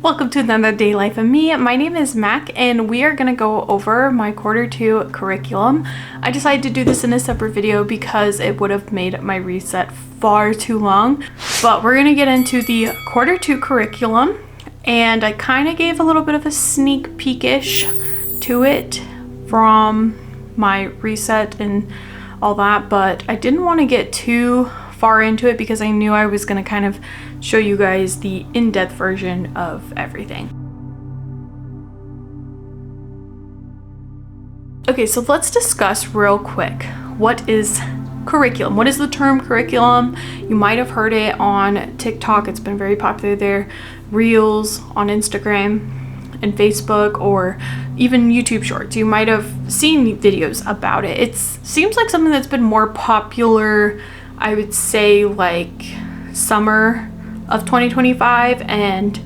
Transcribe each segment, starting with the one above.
Welcome to another day life of me. My name is Mac and we are going to go over my Q2 curriculum. I decided to do this in a separate video because it would have made my reset far too long. But we're going to get into the Q2 curriculum, and I kind of gave a little bit of a sneak peekish to it from my reset and all that, but I didn't want to get too far into it because I knew I was going to kind of show you guys the in-depth version of everything. Okay, so let's discuss real quick, what is curriculum? What is the term curriculum? You might have heard it on TikTok. It's been very popular there. Reels on Instagram and Facebook, or even YouTube shorts. You might have seen videos about it. It seems like something that's been more popular, I would say, like summer of 2025 and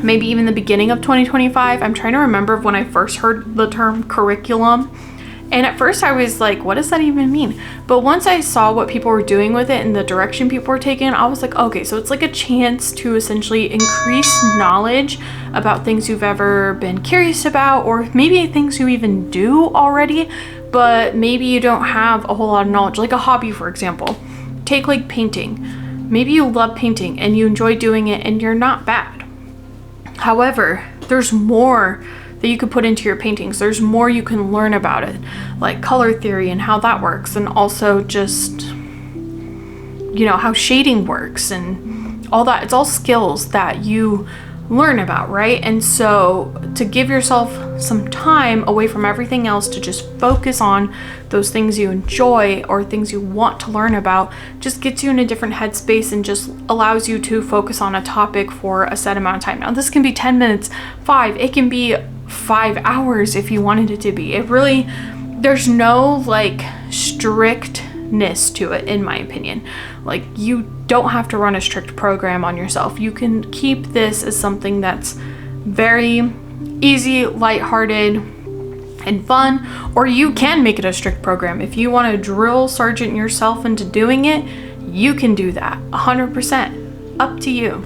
maybe even the beginning of 2025. I'm trying to remember when I first heard the term curriculum, and at first I was like, what does that even mean? But once I saw what people were doing with it and the direction people were taking, I was like, okay, so it's like a chance to essentially increase knowledge about things you've ever been curious about, or maybe things you even do already, but maybe you don't have a whole lot of knowledge, like a hobby, for example. Take like painting. Maybe you love painting and you enjoy doing it and you're not bad. However, there's more that you could put into your paintings. There's more you can learn about it, like color theory and how that works, and also just, you know, how shading works and all that. It's all skills that you learn about, right? And so to give yourself some time away from everything else to just focus on those things you enjoy or things you want to learn about just gets you in a different headspace and just allows you to focus on a topic for a set amount of time. Now this can be 10 minutes, 5, it can be 5 hours if you wanted it to be. It really, there's no like strictness to it, in my opinion. Like, you don't have to run a strict program on yourself. You can keep this as something that's very easy, lighthearted, and fun, or you can make it a strict program. If you want to drill sergeant yourself into doing it, you can do that 100%, up to you.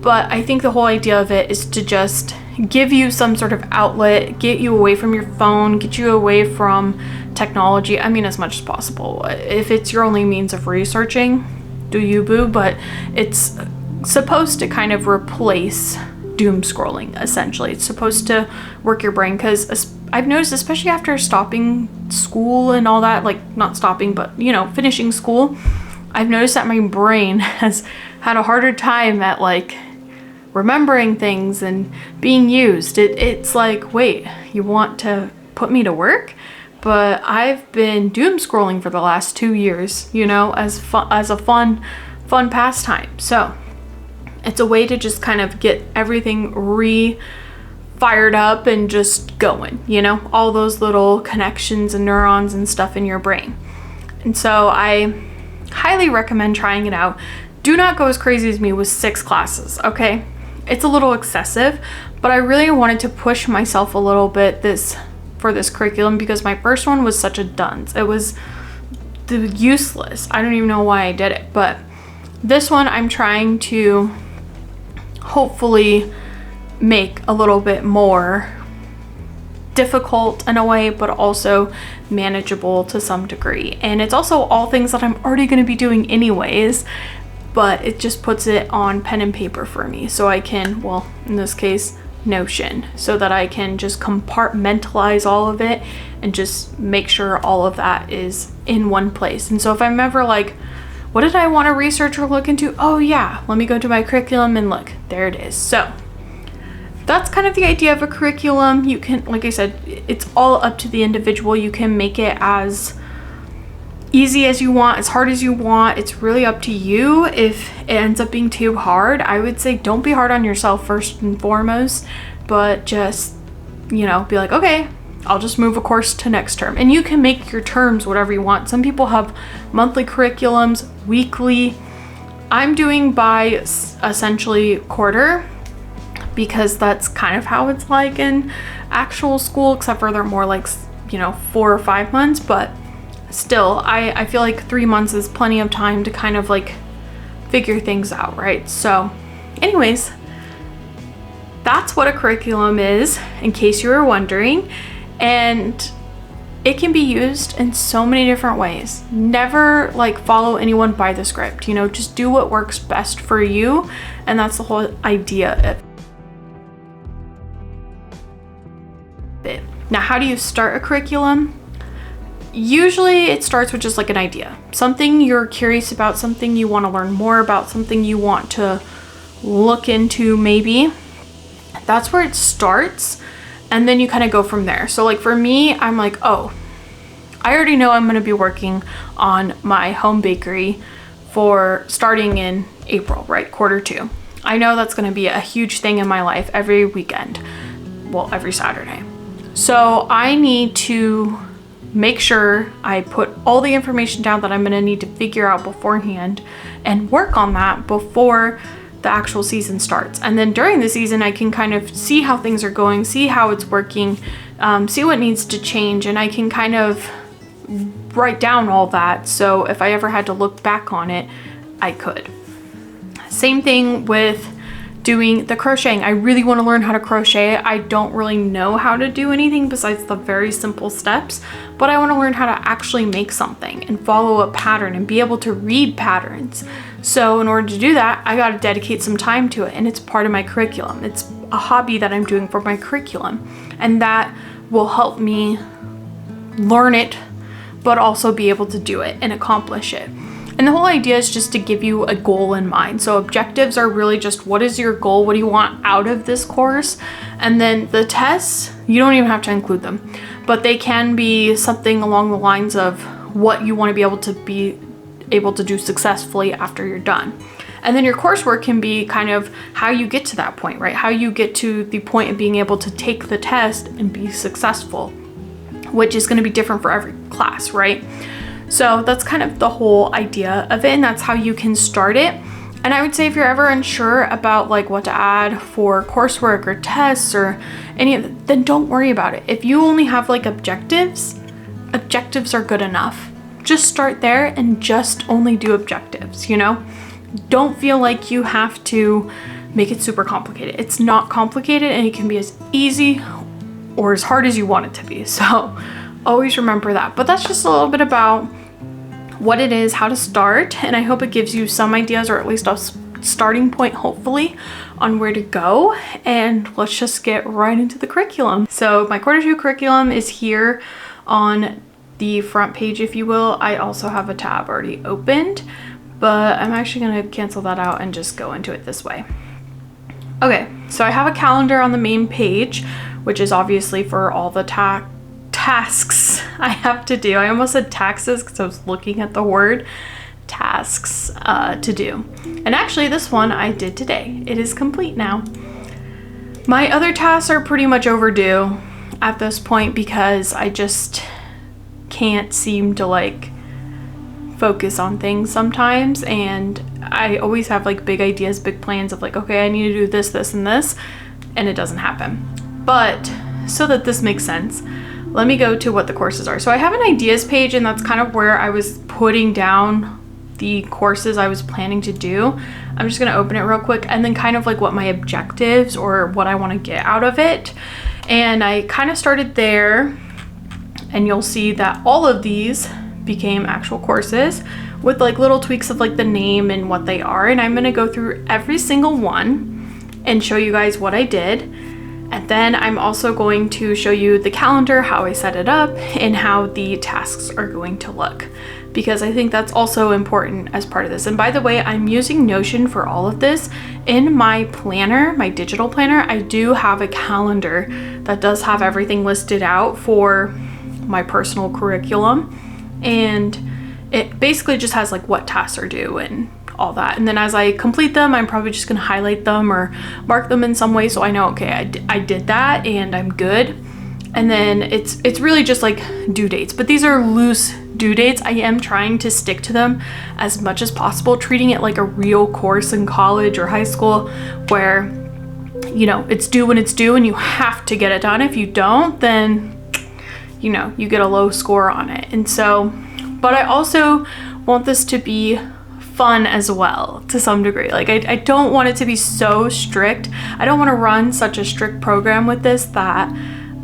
But I think the whole idea of it is to just give you some sort of outlet, get you away from your phone, get you away from technology. I mean, as much as possible. If it's your only means of researching, do you, boo? But it's supposed to kind of replace doom scrolling, essentially. It's supposed to work your brain, because I've noticed, especially after stopping school and all that, like not stopping, but you know, finishing school, I've noticed that my brain has had a harder time at like remembering things and being used. It's like, wait, you want to put me to work? But I've been doom scrolling for the last 2 years, you know, as a fun pastime. So it's a way to just kind of get everything fired up and just going, you know, all those little connections and neurons and stuff in your brain. And so I highly recommend trying it out. Do not go as crazy as me with 6 classes, okay? It's a little excessive, but I really wanted to push myself a little bit for this curriculum, because my first one was such a dunce. It was useless. I don't even know why I did it, but this one I'm trying to hopefully make a little bit more difficult in a way, but also manageable to some degree. And it's also all things that I'm already going to be doing anyways, but it just puts it on pen and paper for me, so I can, well, in this case, Notion, so that I can just compartmentalize all of it and just make sure all of that is in one place. And so if I'm ever like, what did I want to research or look into? Oh yeah, let me go to my curriculum and look, there it is. So that's kind of the idea of a curriculum. You can, like I said, it's all up to the individual. You can make it as easy as you want, as hard as you want. It's really up to you. If it ends up being too hard, I would say don't be hard on yourself first and foremost, but just, you know, be like, okay, I'll just move a course to next term. And you can make your terms whatever you want. Some people have monthly curriculums, weekly. I'm doing by essentially quarter, because that's kind of how it's like in actual school, except for they're more like, you know, 4 or 5 months. But still, I feel like 3 months is plenty of time to kind of like figure things out, right? So anyways, that's what a curriculum is, in case you were wondering. And it can be used in so many different ways. Never like follow anyone by the script, you know, just do what works best for you. And that's the whole idea of it. Now, how do you start a curriculum? Usually it starts with just like an idea, something you're curious about, something you want to learn more about, something you want to look into maybe. That's where it starts. And then you kind of go from there. So like for me, I'm like, oh, I already know I'm going to be working on my home bakery for starting in April, right? Q2. I know that's going to be a huge thing in my life every weekend. Well, every Saturday. So I need to make sure I put all the information down that I'm going to need to figure out beforehand and work on that before the actual season starts. And then during the season, I can kind of see how things are going, see how it's working, see what needs to change, and I can kind of write down all that. So if I ever had to look back on it, I could. Same thing with doing the crocheting. I really want to learn how to crochet. I don't really know how to do anything besides the very simple steps, but I want to learn how to actually make something and follow a pattern and be able to read patterns. So in order to do that, I got to dedicate some time to it, and it's part of my curriculum. It's a hobby that I'm doing for my curriculum, and that will help me learn it, but also be able to do it and accomplish it. And the whole idea is just to give you a goal in mind. So objectives are really just, what is your goal? What do you want out of this course? And then the tests, you don't even have to include them, but they can be something along the lines of what you want to be able to do successfully after you're done. And then your coursework can be kind of how you get to that point, right? How you get to the point of being able to take the test and be successful, which is going to be different for every class, right? So that's kind of the whole idea of it, and that's how you can start it. And I would say if you're ever unsure about like what to add for coursework or tests or any of it, then don't worry about it. If you only have like objectives are good enough. Just start there and just only do objectives, you know? Don't feel like you have to make it super complicated. It's not complicated, and it can be as easy or as hard as you want it to be. So always remember that. But that's just a little bit about what it is, how to start, and I hope it gives you some ideas, or at least a starting point, hopefully, on where to go. And let's just get right into the curriculum. So my Q2 curriculum is here on the front page, if you will. I also have a tab already opened, but I'm actually going to cancel that out and just go into it this way. Okay, so I have a calendar on the main page, which is obviously for all the tasks I have to do. I almost said taxes because I was looking at the word tasks to do. And actually this one I did today. It is complete now. My other tasks are pretty much overdue at this point because I just can't seem to like focus on things sometimes, and I always have like big ideas, big plans of like, okay, I need to do this, this, and this, and it doesn't happen. But so that this makes sense, let me go to what the courses are. So I have an ideas page, and that's kind of where I was putting down the courses I was planning to do. I'm just going to open it real quick, and then kind of like what my objectives or what I want to get out of it. And I kind of started there, and you'll see that all of these became actual courses with like little tweaks of like the name and what they are. And I'm going to go through every single one and show you guys what I did. And then I'm also going to show you the calendar, how I set it up, and how the tasks are going to look, because I think that's also important as part of this. And by the way, I'm using Notion for all of this. In my planner, my digital planner, I do have a calendar that does have everything listed out for my personal curriculum. And it basically just has like what tasks are due and all that. And then as I complete them, I'm probably just gonna highlight them or mark them in some way so I know, okay, I did that and I'm good. And then it's really just like due dates, but these are loose due dates. I am trying to stick to them as much as possible, treating it like a real course in college or high school where, you know, it's due when it's due and you have to get it done. If you don't, then, you know, you get a low score on it. And so, but I also want this to be fun as well to some degree. Like I don't want it to be so strict. I don't want to run such a strict program with this that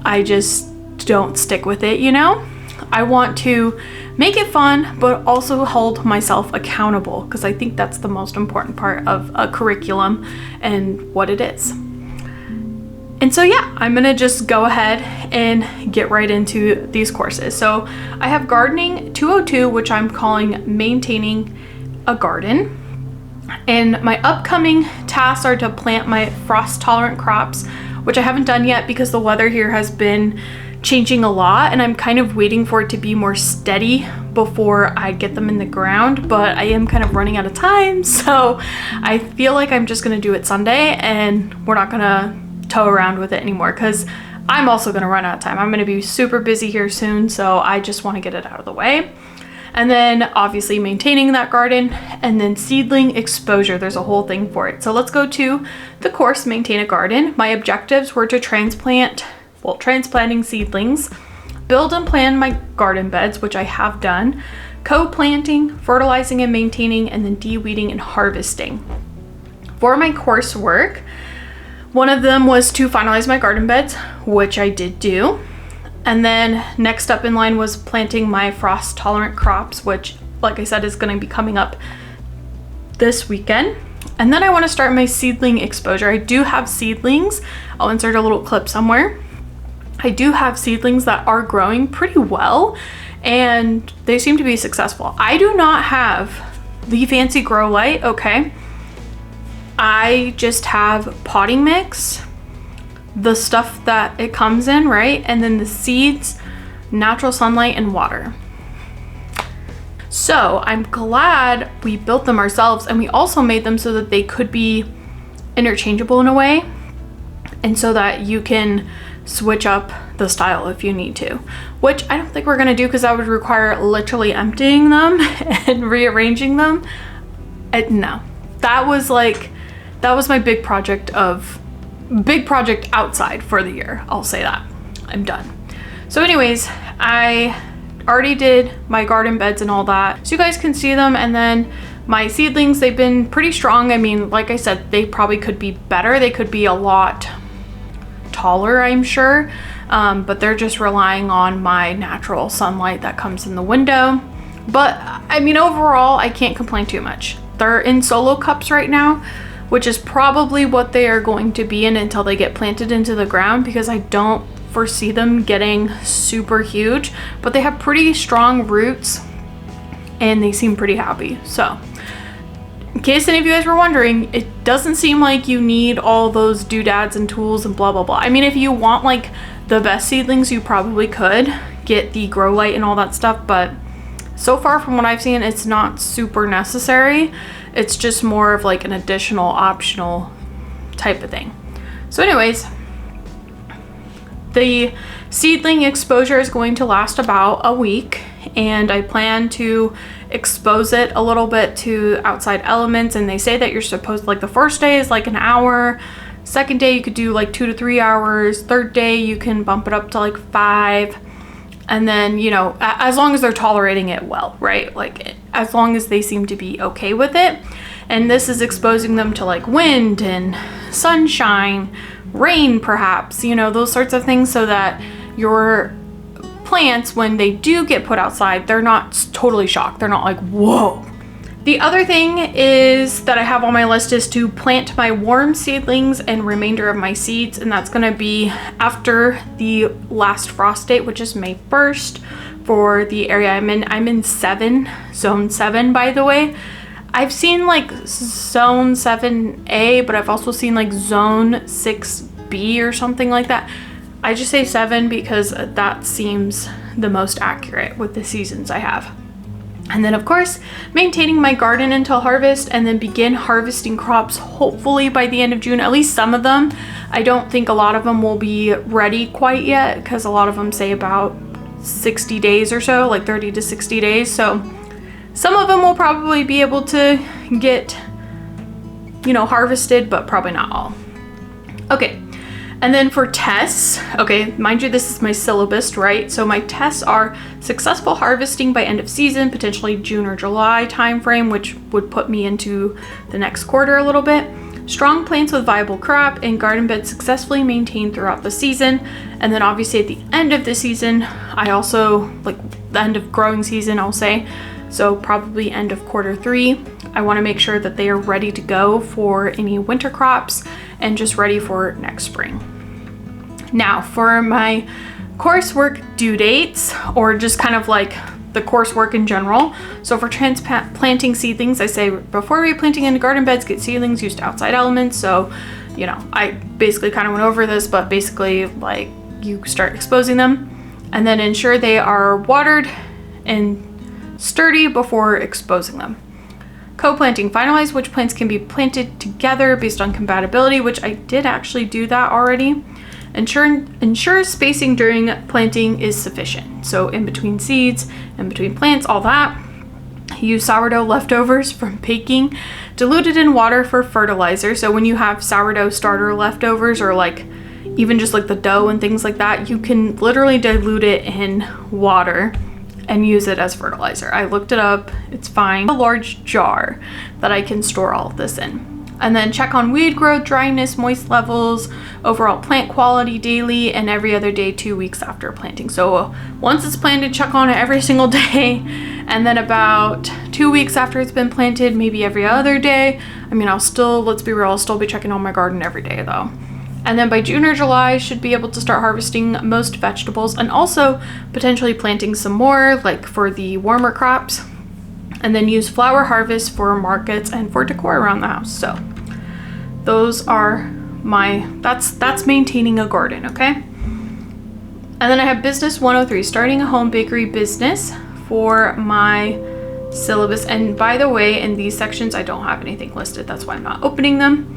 I just don't stick with it, you know? I want to make it fun, but also hold myself accountable, because I think that's the most important part of a curriculum and what it is. And so yeah, I'm gonna just go ahead and get right into these courses. So I have Gardening 202, which I'm calling Maintaining a Garden. And my upcoming tasks are to plant my frost-tolerant crops, which I haven't done yet because the weather here has been changing a lot, and I'm kind of waiting for it to be more steady before I get them in the ground, but I am kind of running out of time, so I feel like I'm just gonna do it Sunday, and we're not gonna tow around with it anymore because I'm also gonna run out of time. I'm gonna be super busy here soon, so I just want to get it out of the way. And then obviously maintaining that garden, and then seedling exposure. There's a whole thing for it. So let's go to the course, Maintain a Garden. My objectives were to transplanting seedlings, build and plan my garden beds, which I have done, co-planting, fertilizing and maintaining, and then de-weeding and harvesting. For my coursework, one of them was to finalize my garden beds, which I did do. And then next up in line was planting my frost tolerant crops, which, like I said, is going to be coming up this weekend. And then I want to start my seedling exposure. I do have seedlings. I'll insert a little clip somewhere. I do have seedlings that are growing pretty well, and they seem to be successful. I do not have the fancy grow light, okay? I just have potting mix, the stuff that it comes in, right? And then the seeds, natural sunlight, and water. So I'm glad we built them ourselves, and we also made them so that they could be interchangeable in a way, and so that you can switch up the style if you need to, which I don't think we're gonna do because that would require literally emptying them and rearranging them. No, that was my big project outside for the year. I'll say that. I'm done. So anyways, I already did my garden beds and all that, so you guys can see them. And then my seedlings, they've been pretty strong. I mean, like I said, they probably could be better. They could be a lot taller, I'm sure, but they're just relying on my natural sunlight that comes in the window. But I mean, overall, I can't complain too much. They're in solo cups right now, which is probably what they are going to be in until they get planted into the ground, because I don't foresee them getting super huge, but they have pretty strong roots and they seem pretty happy. So in case any of you guys were wondering, it doesn't seem like you need all those doodads and tools and blah blah blah. I mean, if you want like the best seedlings, you probably could get the grow light and all that stuff, but so far from what I've seen, it's not super necessary. It's just more of like an additional optional type of thing. So anyways, the seedling exposure is going to last about a week, and I plan to expose it a little bit to outside elements. And they say that you're supposed, like the first day is like an hour, second day you could do like 2 to 3 hours, third day you can bump it up to like 5, and then, you know, as long as they're tolerating it well, right? Like as long as they seem to be okay with it. And this is exposing them to like wind and sunshine, rain perhaps, you know, those sorts of things, so that your plants, when they do get put outside, they're not totally shocked. They're not like, whoa. The other thing is that I have on my list is to plant my warm seedlings and remainder of my seeds, and that's gonna be after the last frost date, which is May 1st for the area I'm in. I'm in zone 7, by the way. I've seen like zone 7A, but I've also seen like zone 6B or something like that. I just say 7 because that seems the most accurate with the seasons I have. And then of course, maintaining my garden until harvest, and then begin harvesting crops hopefully by the end of June, at least some of them. I don't think a lot of them will be ready quite yet, because a lot of them say about 60 days or so, like 30 to 60 days. So some of them will probably be able to get, you know, harvested, but probably not all. Okay. And then for tests, okay, mind you, this is my syllabus, right? So my tests are successful harvesting by end of season, potentially June or July timeframe, which would put me into the next quarter a little bit. Strong plants with viable crop and garden beds successfully maintained throughout the season. And then obviously at the end of the season, I also, like the end of growing season, I'll say, so probably end of quarter 3, I want to make sure that they are ready to go for any winter crops and just ready for next spring. Now for my coursework due dates, or just kind of like the coursework in general. So for transplanting seedlings, I say before replanting into garden beds, get seedlings used to outside elements. So, you know, I basically kind of went over this, but basically like you start exposing them, and then ensure they are watered and sturdy before exposing them. Co-planting, finalize which plants can be planted together based on compatibility, which I did actually do that already. Ensure spacing during planting is sufficient. So in between seeds, in between plants, all that. Use sourdough leftovers from baking, diluted in water for fertilizer. So when you have sourdough starter leftovers, or like even just like the dough and things like that, you can literally dilute it in water and use it as fertilizer. I looked it up, it's fine. A large jar that I can store all of this in. And then check on weed growth, dryness, moist levels, overall plant quality daily, and every other day 2 weeks after planting. So once it's planted, check on it every single day. And then about 2 weeks after it's been planted, maybe every other day. I mean, let's be real, I'll still be checking on my garden every day though. And then by June or July, should be able to start harvesting most vegetables, and also potentially planting some more, like for the warmer crops. And then use flower harvest for markets and for decor around the house. So those are that's maintaining a garden, okay? And then I have business 103, starting a home bakery business for my syllabus. And by the way, in these sections, I don't have anything listed. That's why I'm not opening them.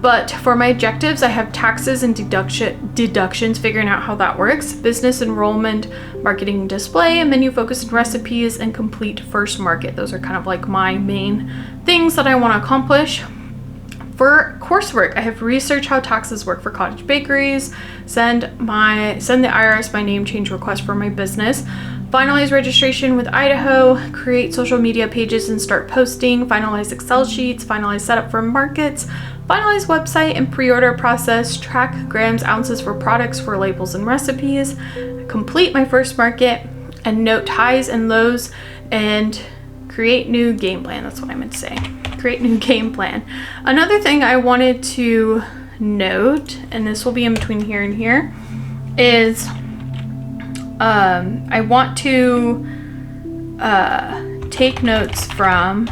But for my objectives, I have taxes and deductions, figuring out how that works, business enrollment, marketing and display, and menu focus and recipes, and complete first market. Those are kind of like my main things that I want to accomplish. For coursework, I have research how taxes work for cottage bakeries, send the IRS my name change request for my business, finalize registration with Idaho, create social media pages and start posting, finalize Excel sheets, finalize setup for markets, finalize website and pre-order process, track grams, ounces for products for labels and recipes, complete my first market, and note highs and lows, and create new game plan. That's what I meant to say. Create new game plan. Another thing I wanted to note, and this will be in between here and here, is I want to take notes from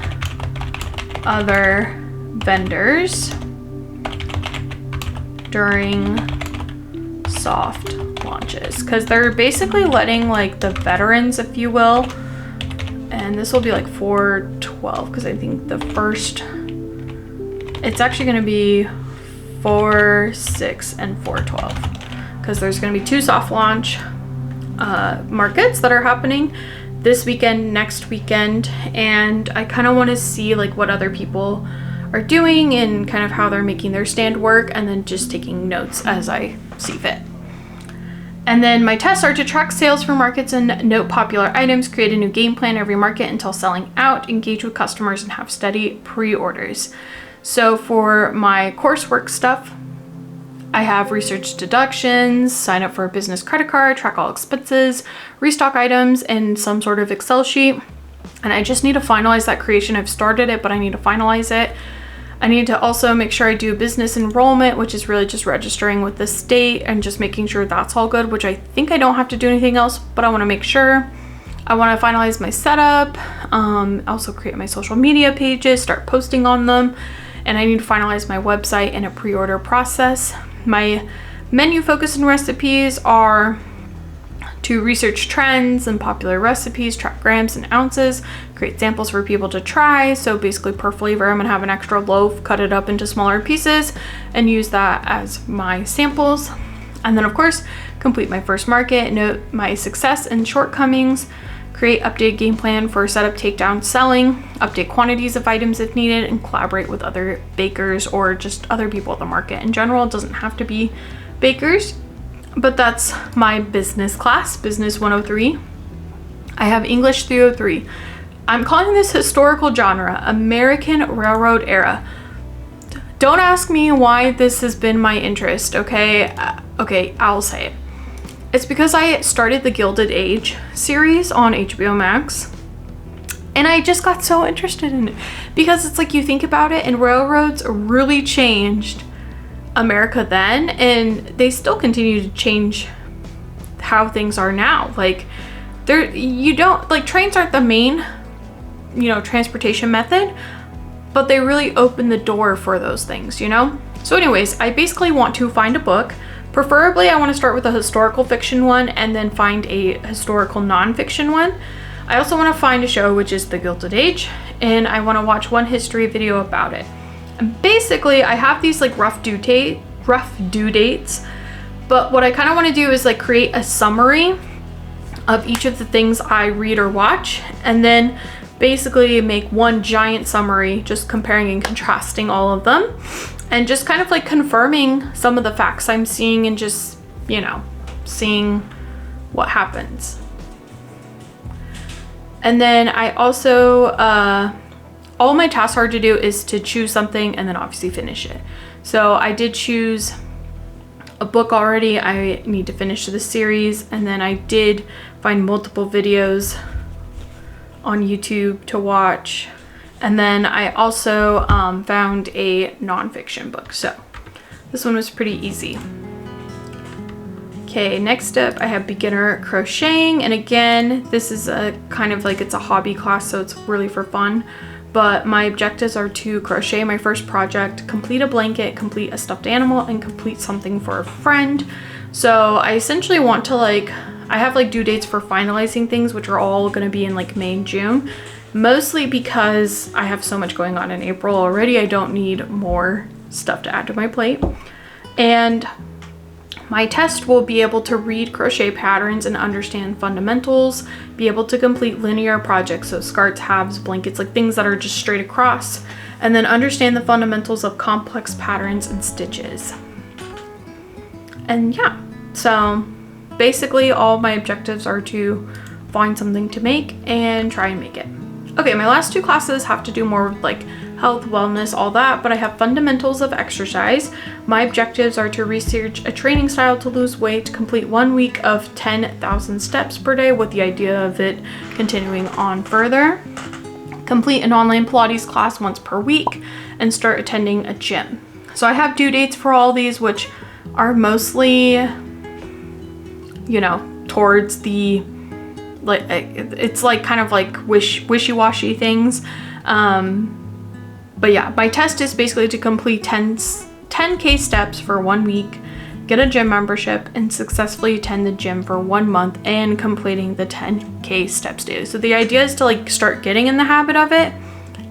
other vendors during soft launches, because they're basically letting like the veterans, if you will, and this will be like 412, because I think the first, it's actually going to be 4, 6, and 412, because there's going to be 2 soft launch markets that are happening this weekend, next weekend, and I kind of want to see like what other people are doing and kind of how they're making their stand work, and then just taking notes as I see fit. And then my tests are to track sales for markets and note popular items, create a new game plan every market until selling out, engage with customers, and have steady pre-orders. So for my coursework stuff, I have research deductions, sign up for a business credit card, track all expenses, restock items, and some sort of Excel sheet. And I just need to finalize that creation. I've started it, but I need to finalize it. I need to also make sure I do business enrollment, which is really just registering with the state and just making sure that's all good, which I think I don't have to do anything else, but I want to make sure. I want to finalize my setup, also create my social media pages, start posting on them, and I need to finalize my website and a pre-order process. My menu focus and recipes are to research trends and popular recipes, track grams and ounces, create samples for people to try. So basically per flavor, I'm gonna have an extra loaf, cut it up into smaller pieces, and use that as my samples. And then of course, complete my first market, note my success and shortcomings, create updated game plan for setup, takedown, selling, update quantities of items if needed, and collaborate with other bakers or just other people at the market in general. It doesn't have to be bakers, but that's my business class, Business 103. I have English 303. I'm calling this historical genre, American Railroad Era. Don't ask me why this has been my interest, okay? Okay, I'll say it. It's because I started the Gilded Age series on HBO Max, and I just got so interested in it because it's like, you think about it, and railroads really changed America then, and they still continue to change how things are now. Like, trains aren't the main, transportation method, but they really open the door for those things, So anyways, I basically want to find a book. Preferably, I want to start with a historical fiction one and then find a historical nonfiction one. I also want to find a show, which is The Gilded Age, and I want to watch one history video about it. And basically, I have these like rough due dates, but what I kind of want to do is like create a summary of each of the things I read or watch, and then basically make one giant summary, just comparing and contrasting all of them, and just kind of like confirming some of the facts I'm seeing, and just, seeing what happens. And then I also, all my tasks are to do is to choose something and then obviously finish it. So I did choose a book already. I need to finish the series, and then I did find multiple videos on YouTube to watch, and then I also found a nonfiction book. So this one was pretty easy. Okay, next up I have beginner crocheting, and again, this is a kind of like, it's a hobby class, so it's really for fun. But my objectives are to crochet my first project, complete a blanket, complete a stuffed animal, and complete something for a friend. So I essentially want to I have like due dates for finalizing things, which are all going to be in like May and June, mostly because I have so much going on in April already. I don't need more stuff to add to my plate. And my test will be able to read crochet patterns and understand fundamentals, be able to complete linear projects, so skirts, halves, blankets, like things that are just straight across, and then understand the fundamentals of complex patterns and stitches. And yeah, so basically all my objectives are to find something to make and try and make it. Okay, my last two classes have to do more with like health, wellness, all that, but I have fundamentals of exercise. My objectives are to research a training style to lose weight, complete 1 week of 10,000 steps per day with the idea of it continuing on further, complete an online Pilates class once per week, and start attending a gym. So I have due dates for all these, which are mostly, towards the, like, it's like kind of like wishy-washy things. But yeah, my test is basically to complete 10K steps for 1 week, get a gym membership, and successfully attend the gym for 1 month and completing the 10K steps daily. So the idea is to like start getting in the habit of it,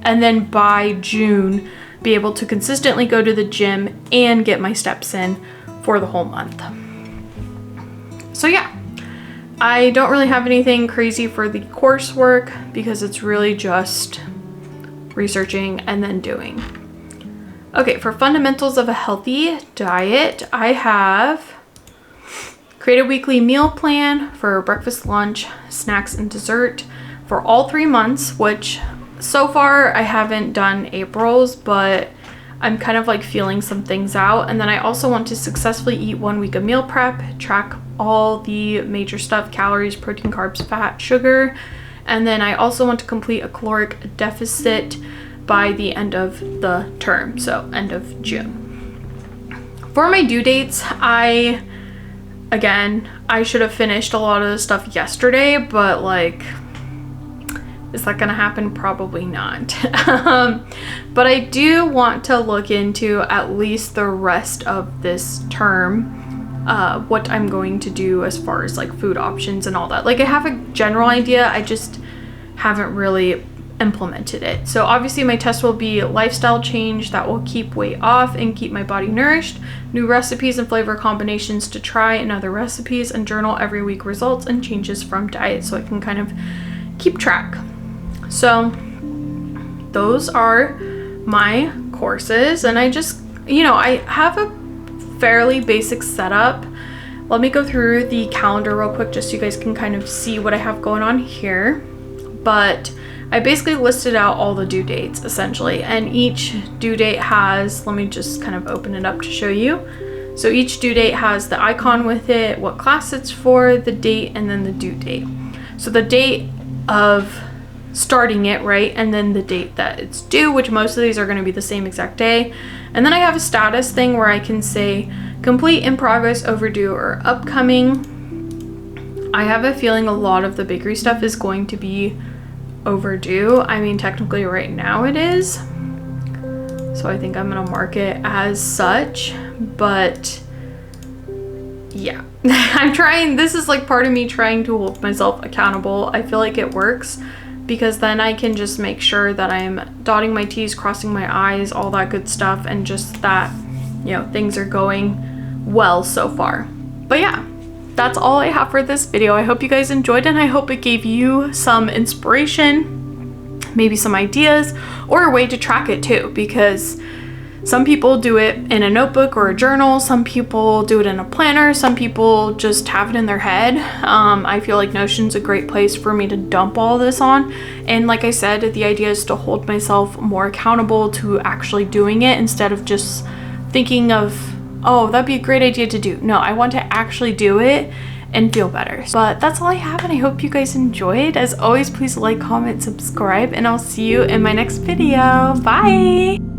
and then by June be able to consistently go to the gym and get my steps in for the whole month. So yeah, I don't really have anything crazy for the coursework because it's really just researching and then doing. Okay, for fundamentals of a healthy diet, I have create a weekly meal plan for breakfast, lunch, snacks, and dessert for all 3 months, which so far I haven't done April's, but I'm kind of like feeling some things out. And then I also want to successfully eat 1 week of meal prep, track all the major stuff, calories, protein, carbs, fat, sugar. And then I also want to complete a caloric deficit by the end of the term, so end of June. For my due dates, I should have finished a lot of the stuff yesterday, but like, is that gonna happen? Probably not. But I do want to look into at least the rest of this term, what I'm going to do as far as like food options and all that. Like, I have a general idea, I just haven't really implemented it. So obviously my test will be lifestyle change that will keep weight off and keep my body nourished, new recipes and flavor combinations to try, and other recipes, and journal every week results and changes from diet so I can kind of keep track. So those are my courses, and I just, I have a fairly basic setup. Let me go through the calendar real quick just so you guys can kind of see what I have going on here. But I basically listed out all the due dates essentially, and each due date has, let me just kind of open it up to show you. So each due date has the icon with it, what class it's for, the date, and then the due date. So the date of starting it, right, and then the date that it's due, which most of these are going to be the same exact day. And then I have a status thing where I can say complete, in progress, overdue, or upcoming. I have a feeling a lot of the bakery stuff is going to be overdue. I mean, technically right now it is, so I think I'm gonna mark it as such. But yeah, I'm trying, this is like part of me trying to hold myself accountable. I feel like it works because then I can just make sure that I'm dotting my T's, crossing my I's, all that good stuff, and just that, you know, things are going well so far. But yeah, that's all I have for this video. I hope you guys enjoyed, and I hope it gave you some inspiration, maybe some ideas, or a way to track it too, because some people do it in a notebook or a journal, some people do it in a planner, some people just have it in their head. I feel like Notion's a great place for me to dump all this on, and like I said, the idea is to hold myself more accountable to actually doing it instead of just thinking of, oh, that'd be a great idea to do. No, I want to actually do it and feel better. But that's all I have, and I hope you guys enjoyed. As always, please like, comment, subscribe, and I'll see you in my next video. Bye!